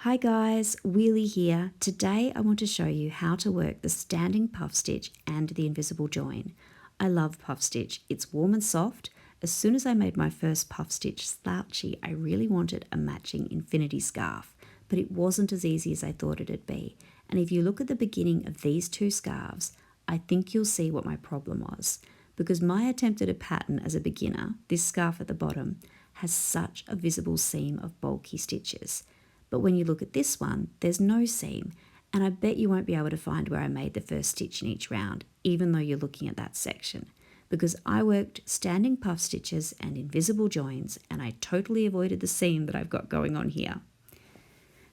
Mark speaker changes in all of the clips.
Speaker 1: Hi guys, Wheelie here. Today I want to show you how to work the standing puff stitch and the invisible join. I love puff stitch. It's warm and soft. As soon as I made my first puff stitch slouchy, I really wanted a matching infinity scarf, but it wasn't as easy as I thought it'd be. And if you look at the beginning of these two scarves, I think you'll see what my problem was. Because my attempt at a pattern as a beginner, this scarf at the bottom, has such a visible seam of bulky stitches. But when you look at this one, there's no seam, and I bet you won't be able to find where I made the first stitch in each round, even though you're looking at that section, because I worked standing puff stitches and invisible joins, and I totally avoided the seam that I've got going on here.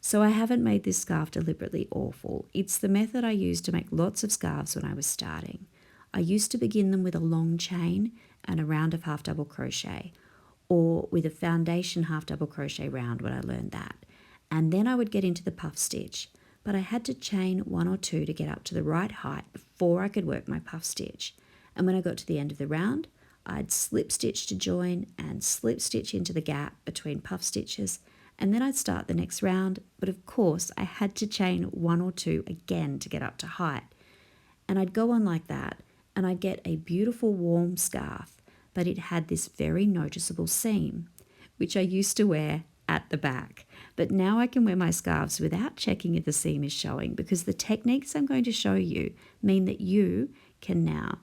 Speaker 1: So I haven't made this scarf deliberately awful. It's the method I used to make lots of scarves when I was starting. I used to begin them with a long chain and a round of half double crochet, or with a foundation half double crochet round when I learned that. And then I would get into the puff stitch, but I had to chain one or two to get up to the right height before I could work my puff stitch. And when I got to the end of the round, I'd slip stitch to join and slip stitch into the gap between puff stitches, and then I'd start the next round, but of course I had to chain one or two again to get up to height. And I'd go on like that, and I'd get a beautiful warm scarf, but it had this very noticeable seam, which I used to wear at the back. But now I can wear my scarves without checking if the seam is showing, because the techniques I'm going to show you mean that you can now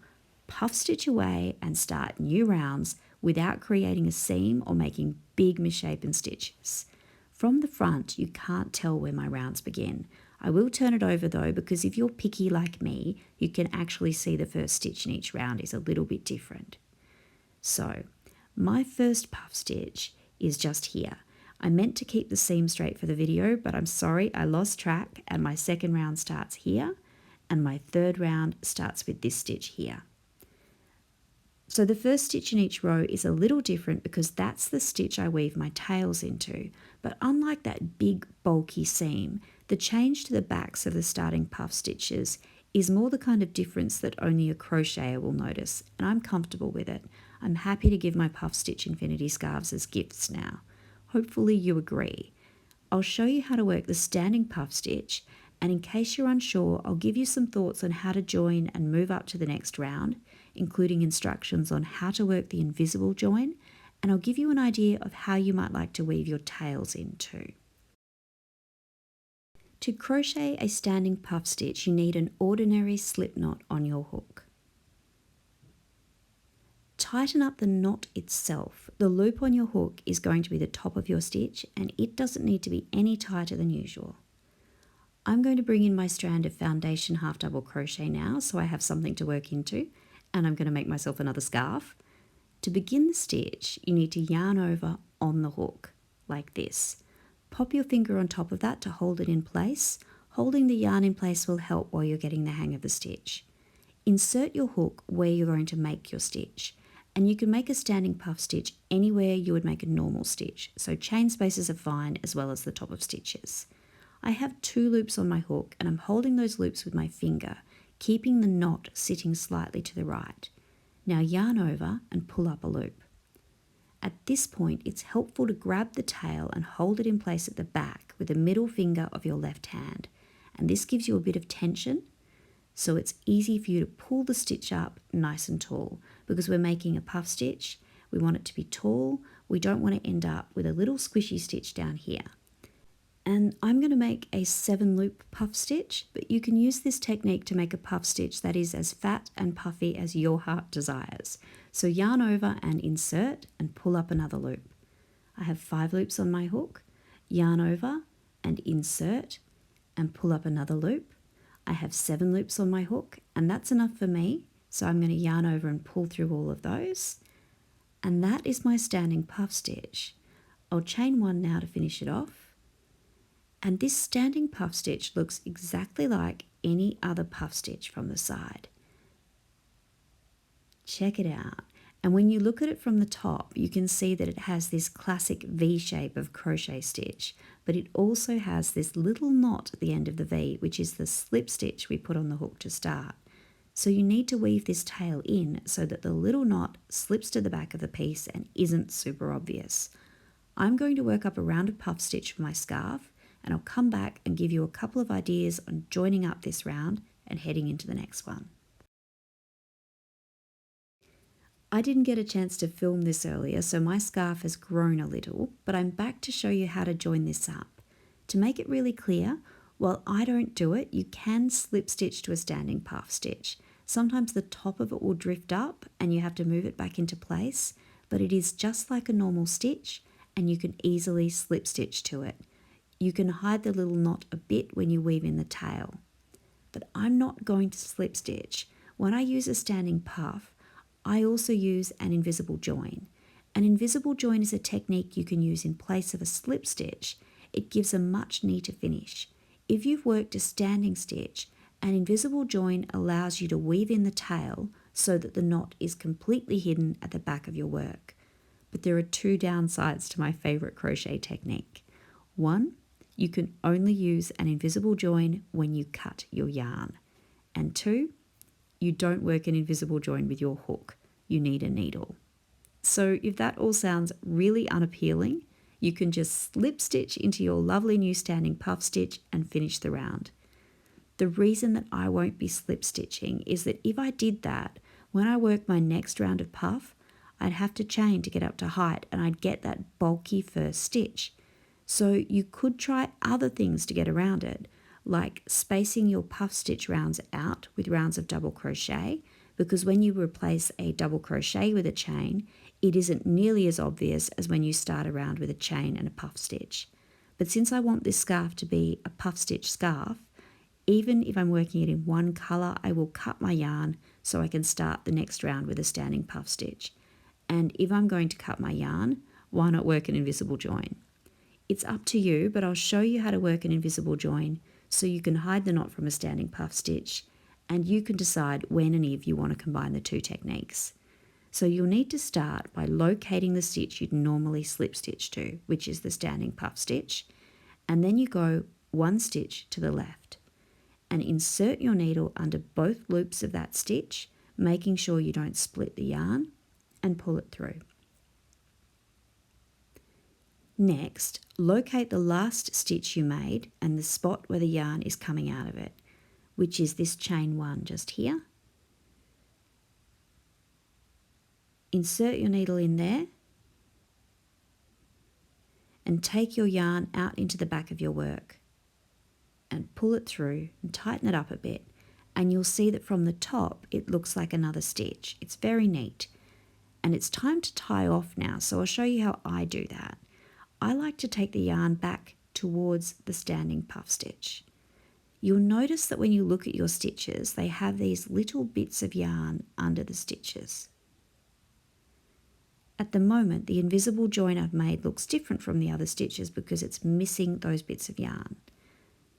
Speaker 1: puff stitch away and start new rounds without creating a seam or making big misshapen stitches. From the front, you can't tell where my rounds begin. I will turn it over though, because if you're picky like me, you can actually see the first stitch in each round is a little bit different. So my first puff stitch is just here. I meant to keep the seam straight for the video, but I'm sorry, I lost track, and my second round starts here, and my third round starts with this stitch here. So the first stitch in each row is a little different because that's the stitch I weave my tails into, but unlike that big bulky seam, the change to the backs of the starting puff stitches is more the kind of difference that only a crocheter will notice, and I'm comfortable with it. I'm happy to give my puff stitch infinity scarves as gifts now. Hopefully you agree. I'll show you how to work the standing puff stitch, and in case you're unsure, I'll give you some thoughts on how to join and move up to the next round, including instructions on how to work the invisible join, and I'll give you an idea of how you might like to weave your tails in too. To crochet a standing puff stitch, you need an ordinary slip knot on your hook. Tighten up the knot itself. The loop on your hook is going to be the top of your stitch, and it doesn't need to be any tighter than usual. I'm going to bring in my strand of foundation half double crochet now, so I have something to work into, and I'm going to make myself another scarf. To begin the stitch, you need to yarn over on the hook, like this. Pop your finger on top of that to hold it in place. Holding the yarn in place will help while you're getting the hang of the stitch. Insert your hook where you're going to make your stitch. And you can make a standing puff stitch anywhere you would make a normal stitch, so chain spaces are fine as well as the top of stitches. I have 2 loops on my hook, and I'm holding those loops with my finger, keeping the knot sitting slightly to the right. Now yarn over and pull up a loop. At this point, it's helpful to grab the tail and hold it in place at the back with the middle finger of your left hand, and this gives you a bit of tension, so it's easy for you to pull the stitch up nice and tall. Because we're making a puff stitch, we want it to be tall, we don't want to end up with a little squishy stitch down here. And I'm going to make a 7 loop puff stitch, but you can use this technique to make a puff stitch that is as fat and puffy as your heart desires. So yarn over and insert and pull up another loop. I have 5 loops on my hook, yarn over and insert and pull up another loop. I have 7 loops on my hook, and that's enough for me. So I'm going to yarn over and pull through all of those. And that is my standing puff stitch. I'll chain 1 now to finish it off. And this standing puff stitch looks exactly like any other puff stitch from the side. Check it out. And when you look at it from the top, you can see that it has this classic V shape of crochet stitch, but it also has this little knot at the end of the V, which is the slip stitch we put on the hook to start. So you need to weave this tail in so that the little knot slips to the back of the piece and isn't super obvious. I'm going to work up a round of puff stitch for my scarf, and I'll come back and give you a couple of ideas on joining up this round and heading into the next one. I didn't get a chance to film this earlier, so my scarf has grown a little, but I'm back to show you how to join this up. To make it really clear, while I don't do it, you can slip stitch to a standing puff stitch. Sometimes the top of it will drift up and you have to move it back into place, but it is just like a normal stitch and you can easily slip stitch to it. You can hide the little knot a bit when you weave in the tail. But I'm not going to slip stitch. When I use a standing puff, I also use an invisible join. An invisible join is a technique you can use in place of a slip stitch. It gives a much neater finish. If you've worked a standing stitch, an invisible join allows you to weave in the tail so that the knot is completely hidden at the back of your work. But there are two downsides to my favourite crochet technique. One, you can only use an invisible join when you cut your yarn. And two, you don't work an invisible join with your hook. You need a needle. So if that all sounds really unappealing, you can just slip stitch into your lovely new standing puff stitch and finish the round. The reason that I won't be slip stitching is that if I did that, when I work my next round of puff, I'd have to chain to get up to height and I'd get that bulky first stitch. So you could try other things to get around it, like spacing your puff stitch rounds out with rounds of double crochet, because when you replace a double crochet with a chain, it isn't nearly as obvious as when you start a round with a chain and a puff stitch. But since I want this scarf to be a puff stitch scarf, even if I'm working it in one colour, I will cut my yarn so I can start the next round with a standing puff stitch. And if I'm going to cut my yarn, why not work an invisible join? It's up to you, but I'll show you how to work an invisible join so you can hide the knot from a standing puff stitch, and you can decide when and if you want to combine the two techniques. So you'll need to start by locating the stitch you'd normally slip stitch to, which is the standing puff stitch, and then you go one stitch to the left and insert your needle under both loops of that stitch, making sure you don't split the yarn, and pull it through. Next, locate the last stitch you made and the spot where the yarn is coming out of it, which is this chain one just here. Insert your needle in there and take your yarn out into the back of your work and pull it through and tighten it up a bit, and you'll see that from the top it looks like another stitch. It's very neat, and it's time to tie off now, so I'll show you how I do that. I like to take the yarn back towards the standing puff stitch. You'll notice that when you look at your stitches, they have these little bits of yarn under the stitches. At the moment, the invisible join I've made looks different from the other stitches because it's missing those bits of yarn.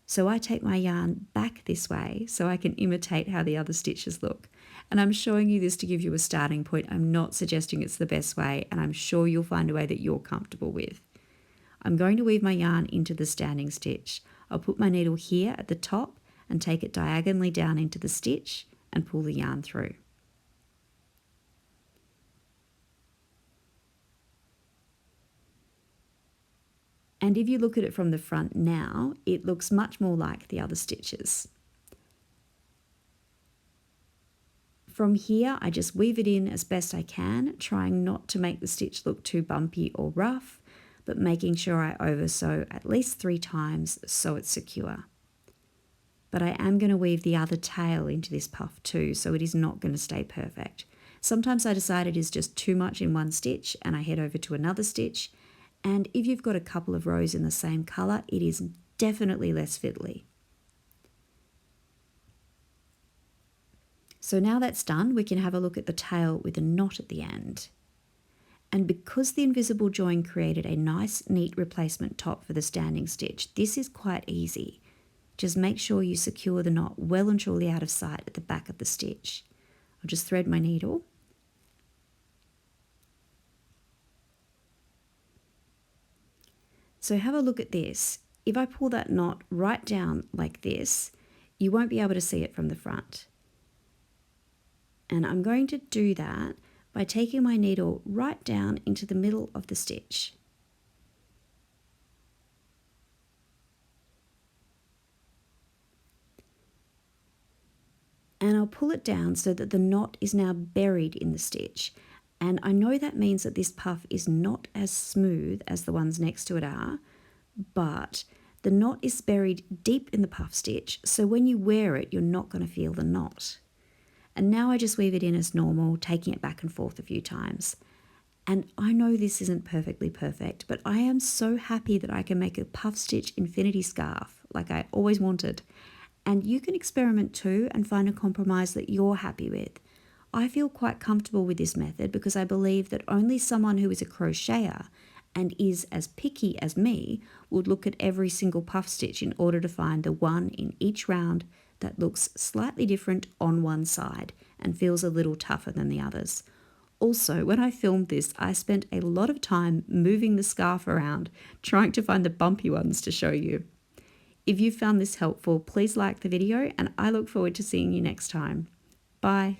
Speaker 1: So I take my yarn back this way so I can imitate how the other stitches look. And I'm showing you this to give you a starting point. I'm not suggesting it's the best way, and I'm sure you'll find a way that you're comfortable with. I'm going to weave my yarn into the standing stitch. I'll put my needle here at the top and take it diagonally down into the stitch and pull the yarn through. And if you look at it from the front now, it looks much more like the other stitches. From here, I just weave it in as best I can, trying not to make the stitch look too bumpy or rough, but making sure I oversew at least 3 times so it's secure. But I am going to weave the other tail into this puff too, so it is not going to stay perfect. Sometimes I decide it is just too much in one stitch and I head over to another stitch, and if you've got a couple of rows in the same colour, it is definitely less fiddly. So now that's done, we can have a look at the tail with a knot at the end. And because the invisible join created a nice, neat replacement top for the standing stitch, this is quite easy. Just make sure you secure the knot well and truly out of sight at the back of the stitch. I'll just thread my needle. So have a look at this. If I pull that knot right down like this, you won't be able to see it from the front. And I'm going to do that by taking my needle right down into the middle of the stitch. Now pull it down so that the knot is now buried in the stitch. And I know that means that this puff is not as smooth as the ones next to it are, but the knot is buried deep in the puff stitch, so when you wear it, you're not going to feel the knot. And now I just weave it in as normal, taking it back and forth a few times. And I know this isn't perfectly perfect, but I am so happy that I can make a puff stitch infinity scarf like I always wanted. And you can experiment too and find a compromise that you're happy with. I feel quite comfortable with this method because I believe that only someone who is a crocheter and is as picky as me would look at every single puff stitch in order to find the one in each round that looks slightly different on one side and feels a little tougher than the others. Also, when I filmed this, I spent a lot of time moving the scarf around, trying to find the bumpy ones to show you. If you found this helpful, please like the video, and I look forward to seeing you next time. Bye.